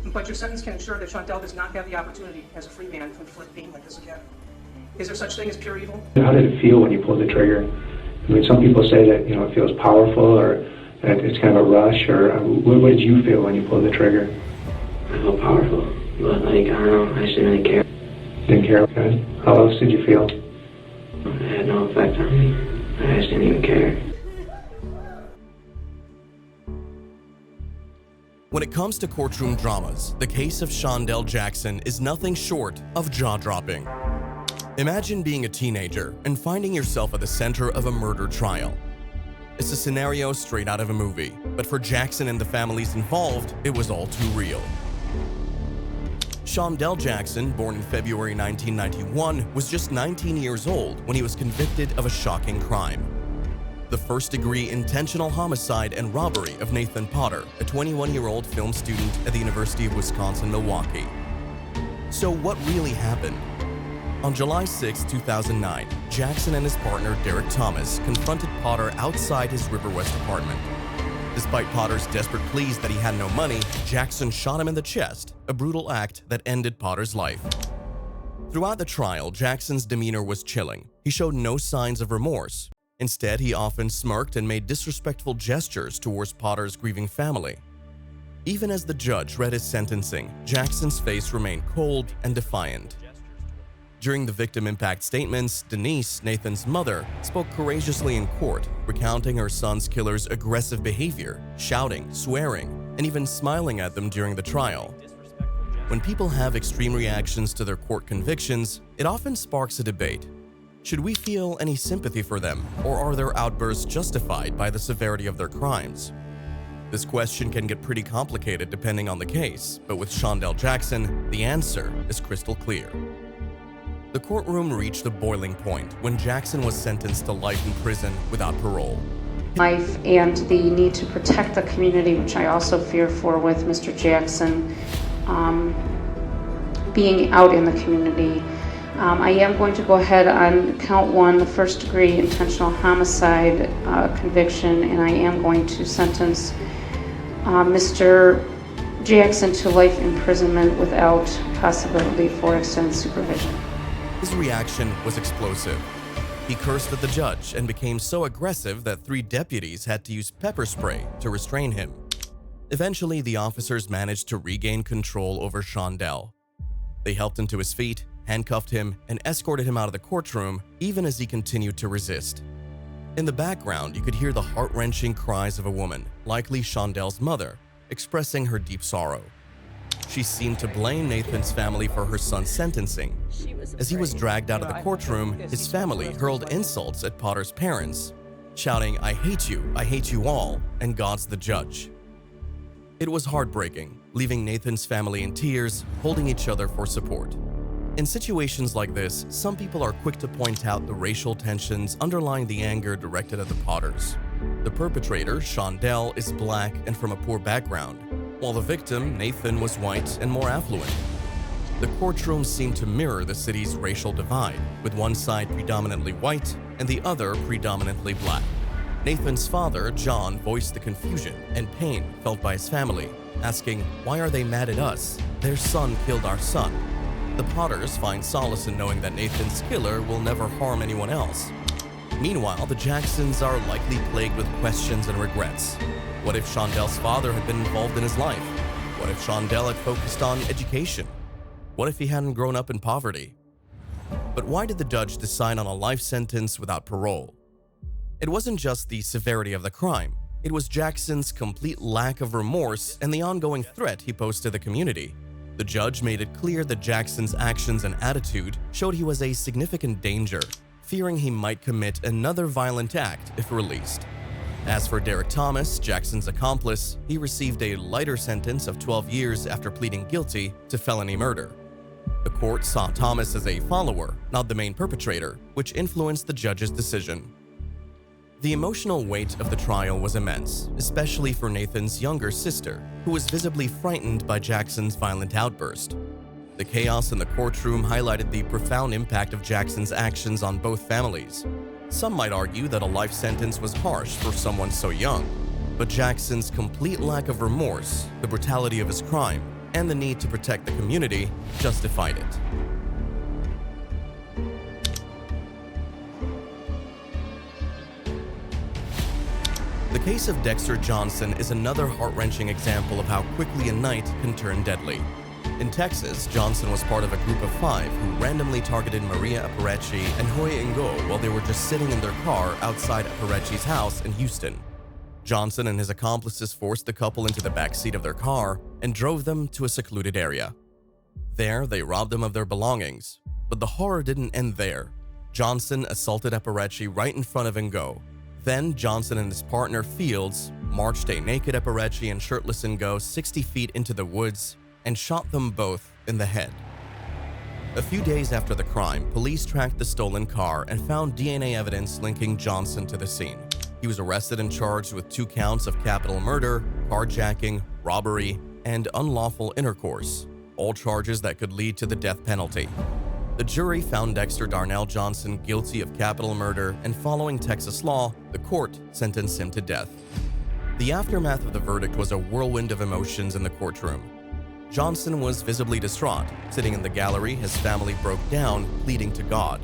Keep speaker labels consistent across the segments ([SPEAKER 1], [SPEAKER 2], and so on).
[SPEAKER 1] But your sentence can ensure that Shondell does not have the opportunity as a free man to inflict pain like this again. Is there such thing as pure evil?
[SPEAKER 2] How did it feel when you pulled the trigger? I mean, some people say that, it feels powerful or that it's kind of a rush, or what did you feel when you pulled the trigger?
[SPEAKER 3] I felt powerful, but I don't know, I just didn't really care.
[SPEAKER 2] Didn't care, okay. How else did you feel?
[SPEAKER 3] It had no effect on me. I just didn't even care.
[SPEAKER 4] When it comes to courtroom dramas, the case of Shondell Jackson is nothing short of jaw-dropping. Imagine being a teenager and finding yourself at the center of a murder trial. It's a scenario straight out of a movie, but for Jackson and the families involved, it was all too real. Shondell Jackson, born in February 1991, was just 19 years old when he was convicted of a shocking crime: the first-degree intentional homicide and robbery of Nathan Potter, a 21-year-old film student at the University of Wisconsin-Milwaukee. So what really happened? On July 6, 2009, Jackson and his partner Derek Thomas confronted Potter outside his River West apartment. Despite Potter's desperate pleas that he had no money, Jackson shot him in the chest, a brutal act that ended Potter's life. Throughout the trial, Jackson's demeanor was chilling. He showed no signs of remorse. Instead, he often smirked and made disrespectful gestures towards Potter's grieving family. Even as the judge read his sentencing, Jackson's face remained cold and defiant. During the victim impact statements, Denise, Nathan's mother, spoke courageously in court, recounting her son's killer's aggressive behavior, shouting, swearing, and even smiling at them during the trial. When people have extreme reactions to their court convictions, it often sparks a debate. Should we feel any sympathy for them, or are their outbursts justified by the severity of their crimes? This question can get pretty complicated depending on the case, but with Shondell Jackson, the answer is crystal clear. The courtroom reached a boiling point when Jackson was sentenced to life in prison without parole.
[SPEAKER 5] Life and the need to protect the community, which I also fear for with Mr. Jackson being out in the community. I am going to go ahead on count one, the first-degree intentional homicide conviction, and I am going to sentence Mr. Jackson to life imprisonment without possibility for extended supervision.
[SPEAKER 4] His reaction was explosive. He cursed at the judge and became so aggressive that 3 deputies had to use pepper spray to restrain him. Eventually, the officers managed to regain control over Shondell. They helped him to his feet, handcuffed him, and escorted him out of the courtroom even as he continued to resist. In the background, you could hear the heart-wrenching cries of a woman, likely Shondell's mother, expressing her deep sorrow. She seemed to blame Nathan's family for her son's sentencing. As he was dragged out of the courtroom, his family hurled insults at Potter's parents, shouting, I hate you all, and God's the judge." It was heartbreaking, leaving Nathan's family in tears, holding each other for support. In situations like this, some people are quick to point out the racial tensions underlying the anger directed at the Potters. The perpetrator, Shondell, is black and from a poor background, while the victim, Nathan, was white and more affluent. The courtroom seemed to mirror the city's racial divide, with one side predominantly white and the other predominantly black. Nathan's father, John, voiced the confusion and pain felt by his family, asking, "Why are they mad at us? Their son killed our son." The Potters find solace in knowing that Nathan's killer will never harm anyone else. Meanwhile, the Jacksons are likely plagued with questions and regrets. What if Shondell's father had been involved in his life? What if Shondell had focused on education? What if he hadn't grown up in poverty? But why did the judge decide on a life sentence without parole? It wasn't just the severity of the crime. It was Jackson's complete lack of remorse and the ongoing threat he posed to the community. The judge made it clear that Jackson's actions and attitude showed he was a significant danger, fearing he might commit another violent act if released. As for Derek Thomas, Jackson's accomplice, he received a lighter sentence of 12 years after pleading guilty to felony murder. The court saw Thomas as a follower, not the main perpetrator, which influenced the judge's decision. The emotional weight of the trial was immense, especially for Nathan's younger sister, who was visibly frightened by Jackson's violent outburst. The chaos in the courtroom highlighted the profound impact of Jackson's actions on both families. Some might argue that a life sentence was harsh for someone so young, but Jackson's complete lack of remorse, the brutality of his crime, and the need to protect the community justified it. The case of Dexter Johnson is another heart-wrenching example of how quickly a night can turn deadly. In Texas, Johnson was part of a group of 5 who randomly targeted Maria Apparecci and Hoy Ngo while they were just sitting in their car outside Apparecci's house in Houston. Johnson and his accomplices forced the couple into the back seat of their car and drove them to a secluded area. There, they robbed them of their belongings. But the horror didn't end there. Johnson assaulted Apparecci right in front of Ngo. Then, Johnson and his partner, Fields, marched a naked Apparecci and shirtless Ngo 60 feet into the woods and shot them both in the head. A few days after the crime, police tracked the stolen car and found DNA evidence linking Johnson to the scene. He was arrested and charged with 2 counts of capital murder, carjacking, robbery, and unlawful intercourse, all charges that could lead to the death penalty. The jury found Dexter Darnell Johnson guilty of capital murder, and following Texas law, the court sentenced him to death. The aftermath of the verdict was a whirlwind of emotions in the courtroom. Johnson was visibly distraught. Sitting in the gallery, his family broke down, pleading to God.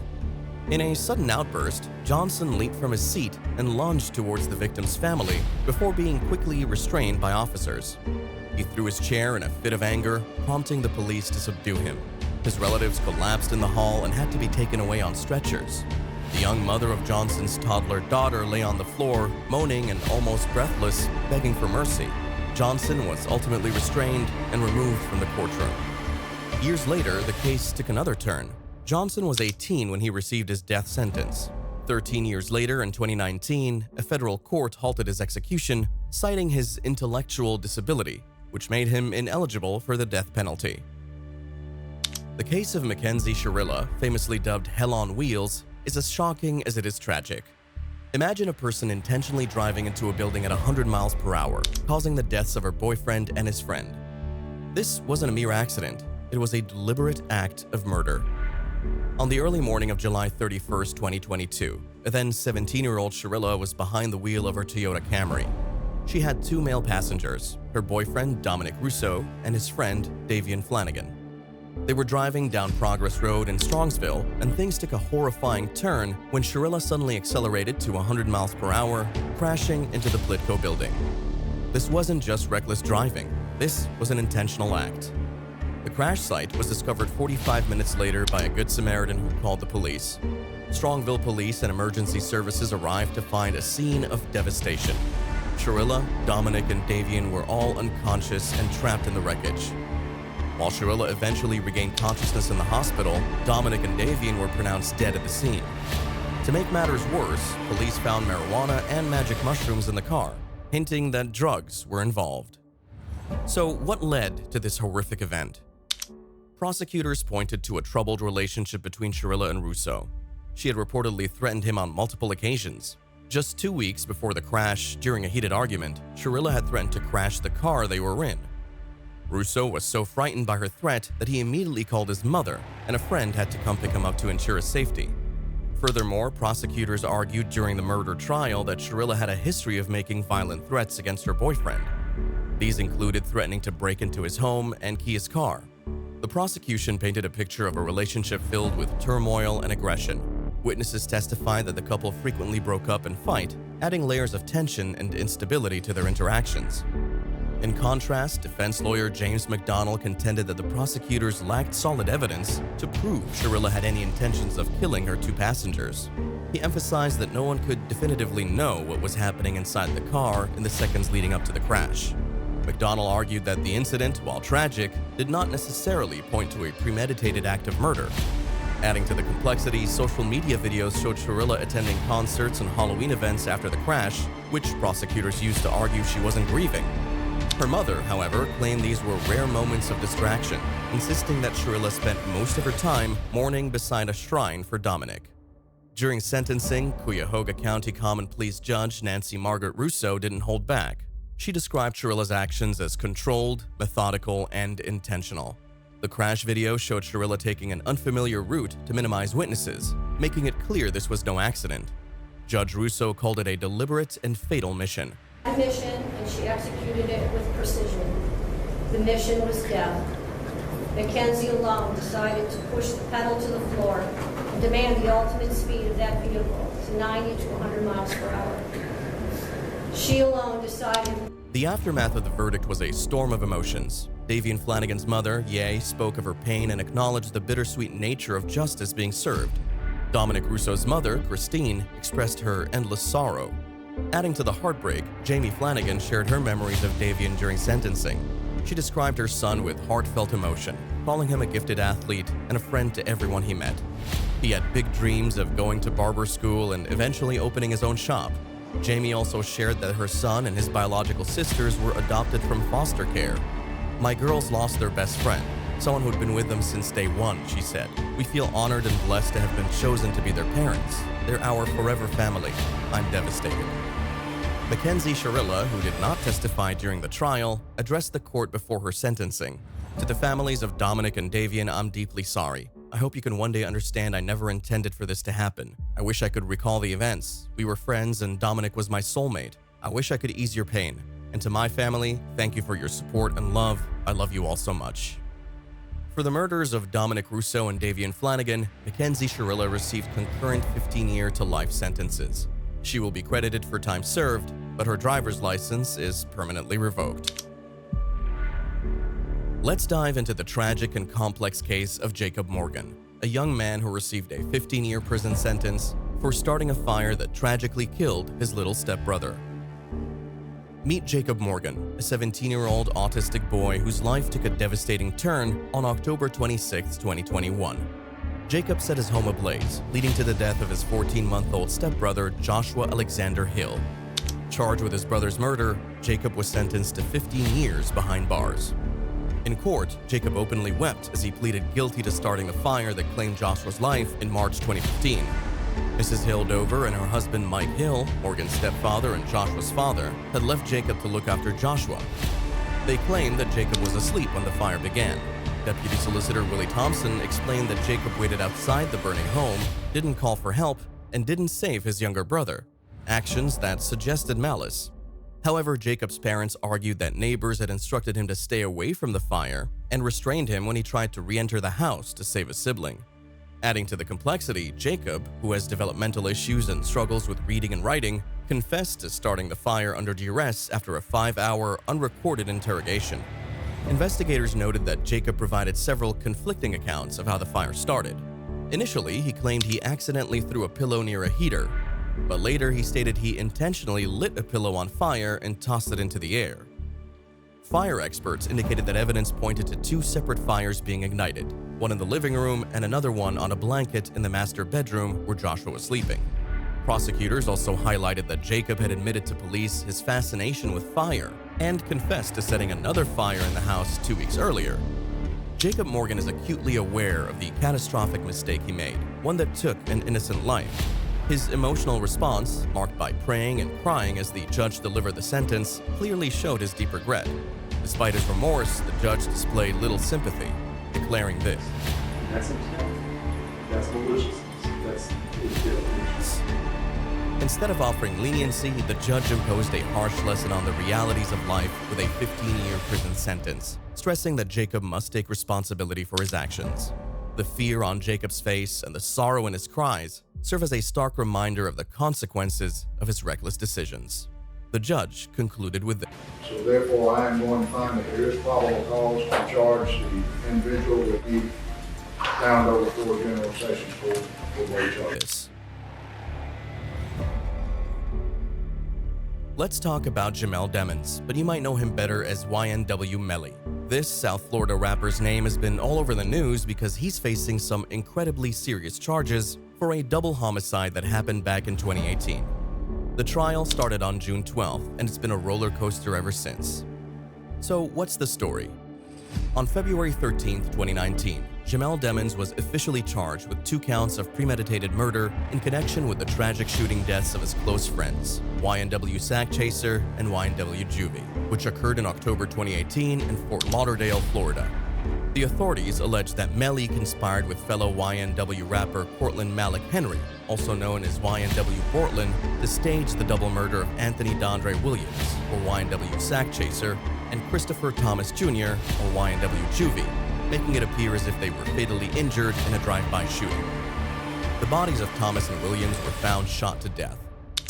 [SPEAKER 4] In a sudden outburst, Johnson leaped from his seat and lunged towards the victim's family before being quickly restrained by officers. He threw his chair in a fit of anger, prompting the police to subdue him. His relatives collapsed in the hall and had to be taken away on stretchers. The young mother of Johnson's toddler daughter lay on the floor, moaning and almost breathless, begging for mercy. Johnson was ultimately restrained and removed from the courtroom. Years later, the case took another turn. Johnson was 18 when he received his death sentence. 13 years later, in 2019, a federal court halted his execution, citing his intellectual disability, which made him ineligible for the death penalty. The case of Mackenzie Shirilla, famously dubbed Hell on Wheels, is as shocking as it is tragic. Imagine a person intentionally driving into a building at 100 miles per hour, causing the deaths of her boyfriend and his friend. This wasn't a mere accident, it was a deliberate act of murder. On the early morning of July 31st, 2022, a then 17-year-old Shirilla was behind the wheel of her Toyota Camry. She had 2 male passengers, her boyfriend Dominic Russo and his friend Davian Flanagan. They were driving down Progress Road in Strongsville, and things took a horrifying turn when Shirilla suddenly accelerated to 100 miles per hour, crashing into the Plitco building. This wasn't just reckless driving, this was an intentional act. The crash site was discovered 45 minutes later by a Good Samaritan who called the police. Strongville police and emergency services arrived to find a scene of devastation. Shirilla, Dominic, and Davian were all unconscious and trapped in the wreckage. While Shirilla eventually regained consciousness in the hospital, Dominic and Davian were pronounced dead at the scene. To make matters worse, police found marijuana and magic mushrooms in the car, hinting that drugs were involved. So what led to this horrific event? Prosecutors pointed to a troubled relationship between Shirilla and Russo. She had reportedly threatened him on multiple occasions. Just 2 weeks before the crash, during a heated argument, Shirilla had threatened to crash the car they were in. Russo was so frightened by her threat that he immediately called his mother, and a friend had to come pick him up to ensure his safety. Furthermore, prosecutors argued during the murder trial that Shirilla had a history of making violent threats against her boyfriend. These included threatening to break into his home and key his car. The prosecution painted a picture of a relationship filled with turmoil and aggression. Witnesses testified that the couple frequently broke up and fight, adding layers of tension and instability to their interactions. In contrast, defense lawyer James McDonnell contended that the prosecutors lacked solid evidence to prove Shirilla had any intentions of killing her 2 passengers. He emphasized that no one could definitively know what was happening inside the car in the seconds leading up to the crash. McDonnell argued that the incident, while tragic, did not necessarily point to a premeditated act of murder. Adding to the complexity, social media videos showed Shirilla attending concerts and Halloween events after the crash, which prosecutors used to argue she wasn't grieving. Her mother, however, claimed these were rare moments of distraction, insisting that Shirilla spent most of her time mourning beside a shrine for Dominic. During sentencing, Cuyahoga County Common Pleas Judge Nancy Margaret Russo didn't hold back. She described Shirilla's actions as controlled, methodical, and intentional. The crash video showed Shirilla taking an unfamiliar route to minimize witnesses, making it clear this was no accident. Judge Russo called it a deliberate and fatal mission.
[SPEAKER 6] Mission, and she executed it with precision. The mission was death. Mackenzie alone decided to push the pedal to the floor and demand the ultimate speed of that vehicle to 90 to 100 miles per hour. She alone decided.
[SPEAKER 4] The aftermath of the verdict was a storm of emotions. Davian Flanagan's mother, Ye, spoke of her pain and acknowledged the bittersweet nature of justice being served. Dominic Russo's mother, Christine, expressed her endless sorrow. Adding to the heartbreak, Jamie Flanagan shared her memories of Davian during sentencing. She described her son with heartfelt emotion, calling him a gifted athlete and a friend to everyone he met. He had big dreams of going to barber school and eventually opening his own shop. Jamie also shared that her son and his biological sisters were adopted from foster care. "My girls lost their best friend, someone who'd been with them since day one," she said. "We feel honored and blessed to have been chosen to be their parents. They're our forever family. I'm devastated." Mackenzie Sharilla, who did not testify during the trial, addressed the court before her sentencing. "To the families of Dominic and Davian, I'm deeply sorry. I hope you can one day understand I never intended for this to happen. I wish I could recall the events. We were friends and Dominic was my soulmate. I wish I could ease your pain. And to my family, thank you for your support and love. I love you all so much." For the murders of Dominic Russo and Davian Flanagan, Mackenzie Sharilla received concurrent 15-year to life sentences. She will be credited for time served, but her driver's license is permanently revoked. Let's dive into the tragic and complex case of Jacob Morgan, a young man who received a 15-year prison sentence for starting a fire that tragically killed his little stepbrother. Meet Jacob Morgan, a 17-year-old autistic boy whose life took a devastating turn on October 26, 2021. Jacob set his home ablaze, leading to the death of his 14-month-old stepbrother, Joshua Alexander Hill. Charged with his brother's murder, Jacob was sentenced to 15 years behind bars. In court, Jacob openly wept as he pleaded guilty to starting the fire that claimed Joshua's life in March 2015. Mrs. Hill Dover and her husband Mike Hill, Morgan's stepfather and Joshua's father, had left Jacob to look after Joshua. They claimed that Jacob was asleep when the fire began. Deputy Solicitor Willie Thompson explained that Jacob waited outside the burning home, didn't call for help, and didn't save his younger brother, actions that suggested malice. However, Jacob's parents argued that neighbors had instructed him to stay away from the fire and restrained him when he tried to re-enter the house to save a sibling. Adding to the complexity, Jacob, who has developmental issues and struggles with reading and writing, confessed to starting the fire under duress after a 5-hour, unrecorded interrogation. Investigators noted that Jacob provided several conflicting accounts of how the fire started. Initially, he claimed he accidentally threw a pillow near a heater, but later he stated he intentionally lit a pillow on fire and tossed it into the air. Fire experts indicated that evidence pointed to 2 separate fires being ignited, one in the living room and another one on a blanket in the master bedroom where Joshua was sleeping. Prosecutors also highlighted that Jacob had admitted to police his fascination with fire and confessed to setting another fire in the house 2 weeks earlier. Jacob Morgan is acutely aware of the catastrophic mistake he made, one that took an innocent life. His emotional response, marked by praying and crying as the judge delivered the sentence, clearly showed his deep regret. Despite his remorse, the judge displayed little sympathy, declaring this:
[SPEAKER 7] "That's intent. That's maliciousness. That's malicious."
[SPEAKER 4] Instead of offering leniency, the judge imposed a harsh lesson on the realities of life with a 15-year prison sentence, stressing that Jacob must take responsibility for his actions. The fear on Jacob's face and the sorrow in his cries serve as a stark reminder of the consequences of his reckless decisions. The judge concluded with this:
[SPEAKER 8] "So therefore, I am going to find that there is probable cause to charge the individual with the found over for General Sessions Court for both charges."
[SPEAKER 4] Let's talk about Jamel Demons, but you might know him better as YNW Melly. This South Florida rapper's name has been all over the news because he's facing some incredibly serious charges for a double homicide that happened back in 2018. The trial started on June 12th, and it's been a roller coaster ever since. So what's the story? On February 13th, 2019, Jamel Demons was officially charged with 2 counts of premeditated murder in connection with the tragic shooting deaths of his close friends, YNW Sack Chaser and YNW Juvie, which occurred in October 2018 in Fort Lauderdale, Florida. The authorities alleged that Melly conspired with fellow YNW rapper Cortland Malik Henry, also known as YNW Portland, to stage the double murder of Anthony Dondre Williams, or YNW Sack Chaser, and Christopher Thomas Jr., or YNW Juvie, making it appear as if they were fatally injured in a drive-by shooting. The bodies of Thomas and Williams were found shot to death.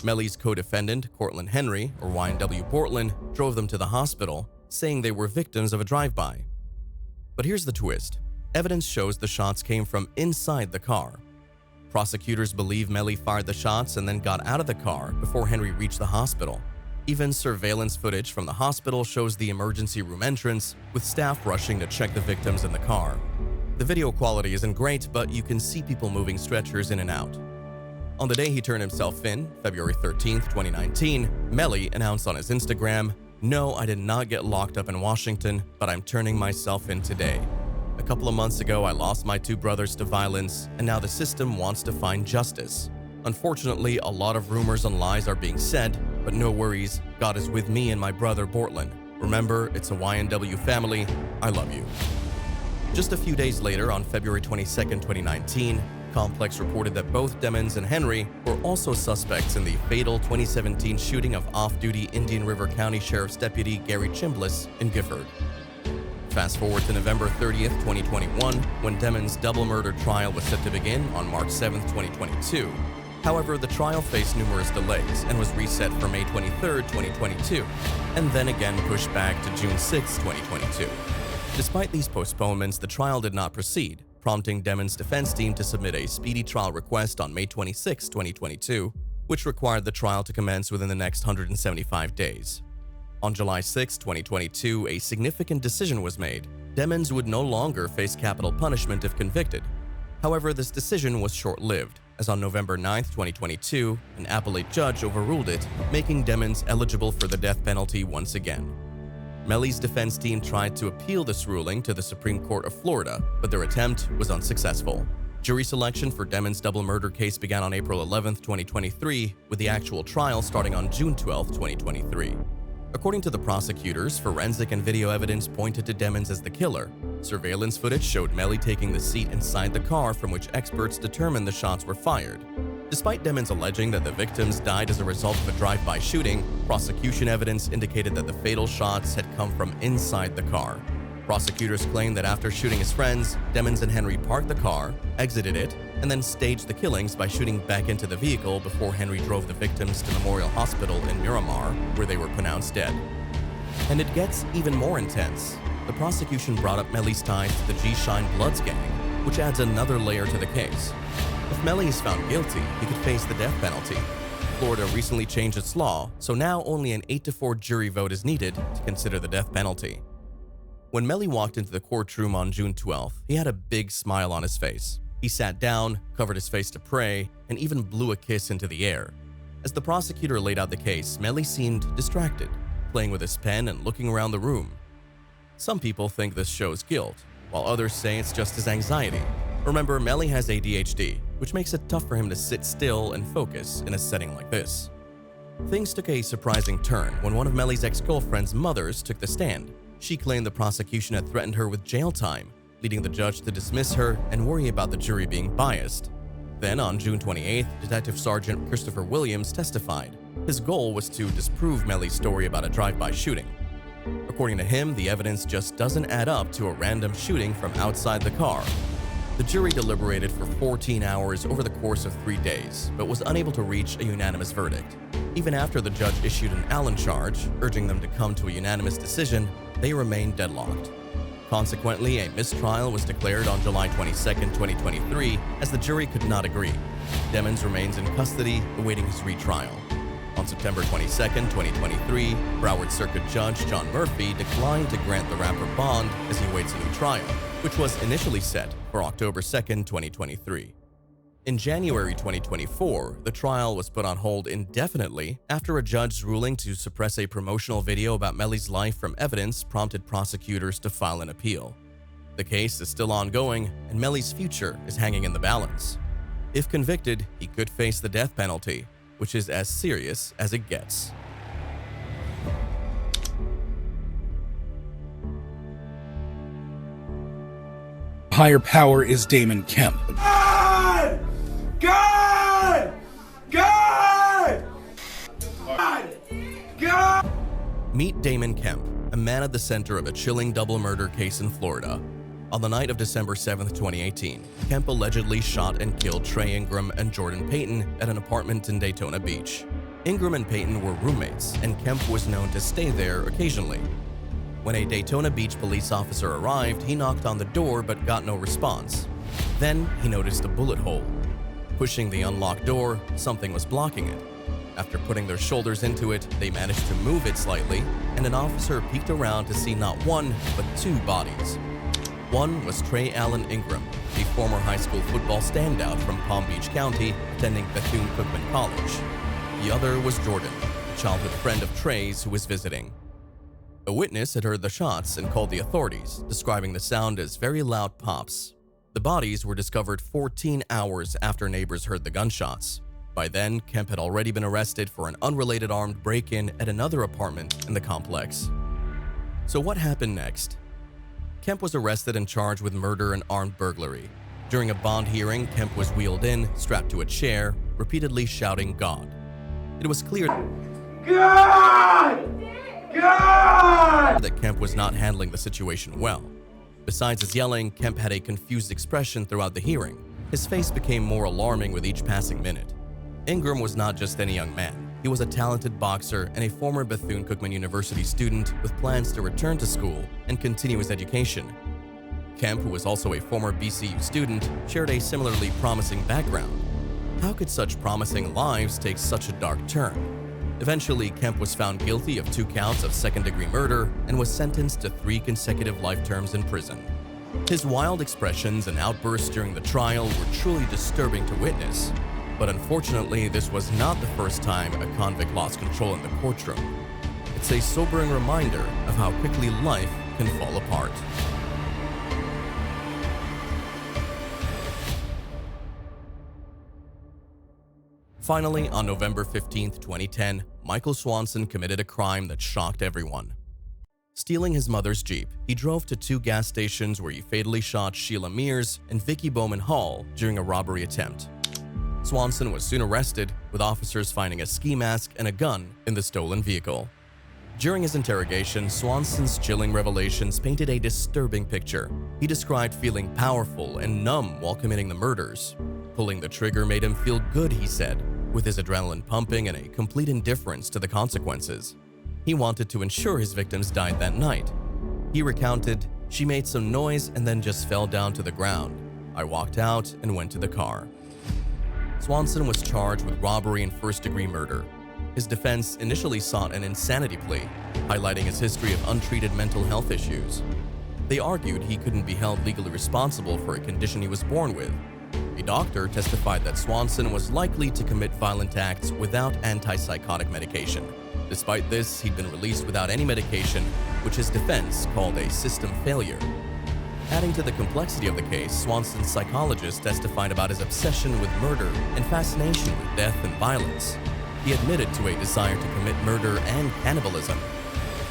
[SPEAKER 4] Melly's co-defendant, Cortland Henry, or YNW Portland, drove them to the hospital, saying they were victims of a drive-by. But here's the twist. Evidence shows the shots came from inside the car. Prosecutors believe Melly fired the shots and then got out of the car before Henry reached the hospital. Even surveillance footage from the hospital shows the emergency room entrance, with staff rushing to check the victims in the car. The video quality isn't great, but you can see people moving stretchers in and out. On the day he turned himself in, February 13, 2019, Melly announced on his Instagram, "No, I did not get locked up in Washington, but I'm turning myself in today. A couple of months ago, I lost my 2 brothers to violence, and now the system wants to find justice. Unfortunately, a lot of rumors and lies are being said, but no worries, God is with me and my brother Portland. Remember, it's a YNW family. I love you." Just a few days later, on February 22, 2019, Complex reported that both Demmons and Henry were also suspects in the fatal 2017 shooting of off-duty Indian River County Sheriff's Deputy Gary Chimbliss in Gifford. Fast forward to November 30th, 2021, when Demmons' double murder trial was set to begin on March 7th, 2022. However, the trial faced numerous delays and was reset for May 23rd, 2022, and then again pushed back to June 6, 2022. Despite these postponements, the trial did not proceed, prompting Demmons' defense team to submit a speedy trial request on May 26, 2022, which required the trial to commence within the next 175 days. On July 6, 2022, a significant decision was made. Demmons would no longer face capital punishment if convicted. However, this decision was short-lived, as on November 9, 2022, an appellate judge overruled it, making Demmons eligible for the death penalty once again. Melly's defense team tried to appeal this ruling to the Supreme Court of Florida, but their attempt was unsuccessful. Jury selection for Demmons' double murder case began on April 11, 2023, with the actual trial starting on June 12, 2023. According to the prosecutors, forensic and video evidence pointed to Demmons as the killer. Surveillance footage showed Melly taking the seat inside the car from which experts determined the shots were fired. Despite Demmons alleging that the victims died as a result of a drive-by shooting, prosecution evidence indicated that the fatal shots had come from inside the car. Prosecutors claimed that after shooting his friends, Demmons and Henry parked the car, exited it, and then staged the killings by shooting back into the vehicle before Henry drove the victims to Memorial Hospital in Miramar, where they were pronounced dead. And it gets even more intense. The prosecution brought up Melly's ties to the G. Shine Bloods gang, which adds another layer to the case. If Melly is found guilty, he could face the death penalty. Florida recently changed its law, so now only an 8-4 jury vote is needed to consider the death penalty. When Melly walked into the courtroom on June 12th, he had a big smile on his face. He sat down, covered his face to pray, and even blew a kiss into the air. As the prosecutor laid out the case, Melly seemed distracted, playing with his pen and looking around the room. Some people think this shows guilt, while others say it's just his anxiety. Remember, Melly has ADHD, which makes it tough for him to sit still and focus in a setting like this. Things took a surprising turn when one of Melly's ex-girlfriend's mothers took the stand. She claimed the prosecution had threatened her with jail time, leading the judge to dismiss her and worry about the jury being biased. Then, on June 28th, Detective Sergeant Christopher Williams testified. His goal was to disprove Melly's story about a drive-by shooting. According to him, the evidence just doesn't add up to a random shooting from outside the car. The jury deliberated for 14 hours over the course of 3 days, but was unable to reach a unanimous verdict. Even after the judge issued an Allen charge, urging them to come to a unanimous decision, they remained deadlocked. Consequently, a mistrial was declared on July 22, 2023, as the jury could not agree. Demmons remains in custody, awaiting his retrial. On September 22, 2023, Broward Circuit Judge John Murphy declined to grant the rapper bond as he awaits a new trial, which was initially set for October 2, 2023. In January 2024, the trial was put on hold indefinitely after a judge's ruling to suppress a promotional video about Melly's life from evidence prompted prosecutors to file an appeal. The case is still ongoing, and Melly's future is hanging in the balance. If convicted, he could face the death penalty, which is as serious as it gets.
[SPEAKER 9] Higher power is Damon Kemp.
[SPEAKER 10] God! God! God! God!
[SPEAKER 4] Meet Damon Kemp, a man at the center of a chilling double murder case in Florida. On the night of December 7, 2018, Kemp allegedly shot and killed Trey Ingram and Jordan Payton at an apartment in Daytona Beach. Ingram and Payton were roommates, and Kemp was known to stay there occasionally. When a Daytona Beach police officer arrived, he knocked on the door but got no response. Then he noticed a bullet hole. Pushing the unlocked door, something was blocking it. After putting their shoulders into it, they managed to move it slightly, and an officer peeked around to see not one, but two bodies. One was Trey Allen Ingram, a former high school football standout from Palm Beach County, attending Bethune-Cookman College. The other was Jordan, a childhood friend of Trey's who was visiting. A witness had heard the shots and called the authorities, describing the sound as very loud pops. The bodies were discovered 14 hours after neighbors heard the gunshots. By then, Kemp had already been arrested for an unrelated armed break-in at another apartment in the complex. So what happened next? Kemp was arrested and charged with murder and armed burglary. During a bond hearing, Kemp was wheeled in, strapped to a chair, repeatedly shouting God. It was clear
[SPEAKER 10] God! God!
[SPEAKER 4] that Kemp was not handling the situation well. Besides his yelling, Kemp had a confused expression throughout the hearing. His face became more alarming with each passing minute. Ingram was not just any young man. He was a talented boxer and a former Bethune-Cookman University student with plans to return to school and continue his education. Kemp, who was also a former BCU student, shared a similarly promising background. How could such promising lives take such a dark turn? Eventually, Kemp was found guilty of 2 counts of second-degree murder and was sentenced to 3 consecutive life terms in prison. His wild expressions and outbursts during the trial were truly disturbing to witness. But unfortunately, this was not the first time a convict lost control in the courtroom. It's a sobering reminder of how quickly life can fall apart. Finally, on November 15, 2010, Michael Swanson committed a crime that shocked everyone. Stealing his mother's Jeep, he drove to 2 gas stations where he fatally shot Sheila Mears and Vicky Bowman Hall during a robbery attempt. Swanson was soon arrested, with officers finding a ski mask and a gun in the stolen vehicle. During his interrogation, Swanson's chilling revelations painted a disturbing picture. He described feeling powerful and numb while committing the murders. Pulling the trigger made him feel good, he said, with his adrenaline pumping and a complete indifference to the consequences. He wanted to ensure his victims died that night. He recounted, "She made some noise and then just fell down to the ground. I walked out and went to the car." Swanson was charged with robbery and first-degree murder. His defense initially sought an insanity plea, highlighting his history of untreated mental health issues. They argued he couldn't be held legally responsible for a condition he was born with. A doctor testified that Swanson was likely to commit violent acts without antipsychotic medication. Despite this, he'd been released without any medication, which his defense called a system failure. Adding to the complexity of the case, Swanson's psychologist testified about his obsession with murder and fascination with death and violence. He admitted to a desire to commit murder and cannibalism.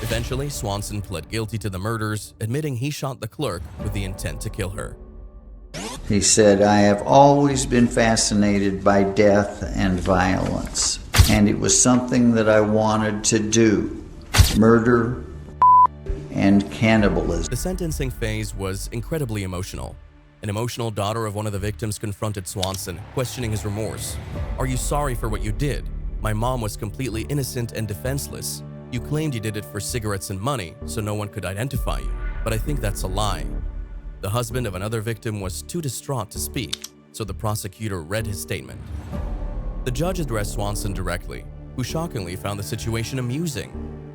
[SPEAKER 4] Eventually, Swanson pled guilty to the murders, admitting he shot the clerk with the intent to kill her.
[SPEAKER 11] He said, "I have always been fascinated by death and violence, and it was something that I wanted to do. Murder and cannibalism."
[SPEAKER 4] The sentencing phase was incredibly emotional. An emotional daughter of one of the victims confronted Swanson, questioning his remorse. "Are you sorry for what you did? My mom was completely innocent and defenseless. You claimed you did it for cigarettes and money, so no one could identify you, but I think that's a lie." The husband of another victim was too distraught to speak, so the prosecutor read his statement. The judge addressed Swanson directly, who shockingly found the situation amusing.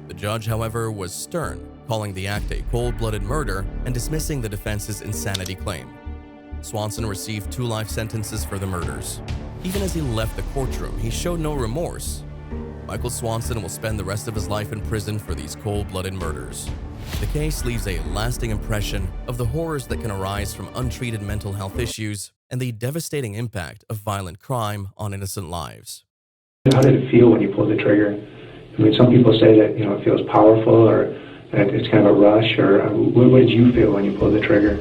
[SPEAKER 4] The judge, however, was stern, calling the act a cold-blooded murder and dismissing the defense's insanity claim. Swanson received 2 life sentences for the murders. Even as he left the courtroom, he showed no remorse. Michael Swanson will spend the rest of his life in prison for these cold-blooded murders. The case leaves a lasting impression of the horrors that can arise from untreated mental health issues and the devastating impact of violent crime on innocent lives.
[SPEAKER 2] How did it feel when you pulled the trigger? I mean, some people say that, it feels powerful or that it's kind of a rush, or what did you feel when you pulled the trigger?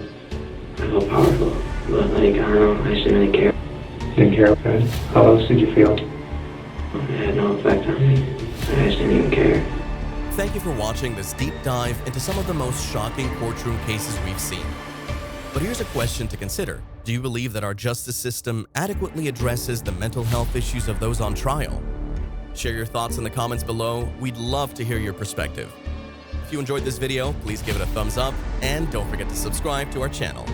[SPEAKER 3] I felt powerful, but I don't know, I just didn't really care.
[SPEAKER 2] You didn't care? Okay. How else did you feel?
[SPEAKER 3] It had no effect on me. I just didn't even care.
[SPEAKER 4] thank you for watching this deep dive into some of the most shocking courtroom cases we've seen. But here's a question to consider. Do you believe that our justice system adequately addresses the mental health issues of those on trial? Share your thoughts in the comments below. We'd love to hear your perspective. If you enjoyed this video, please give it a thumbs up and don't forget to subscribe to our channel.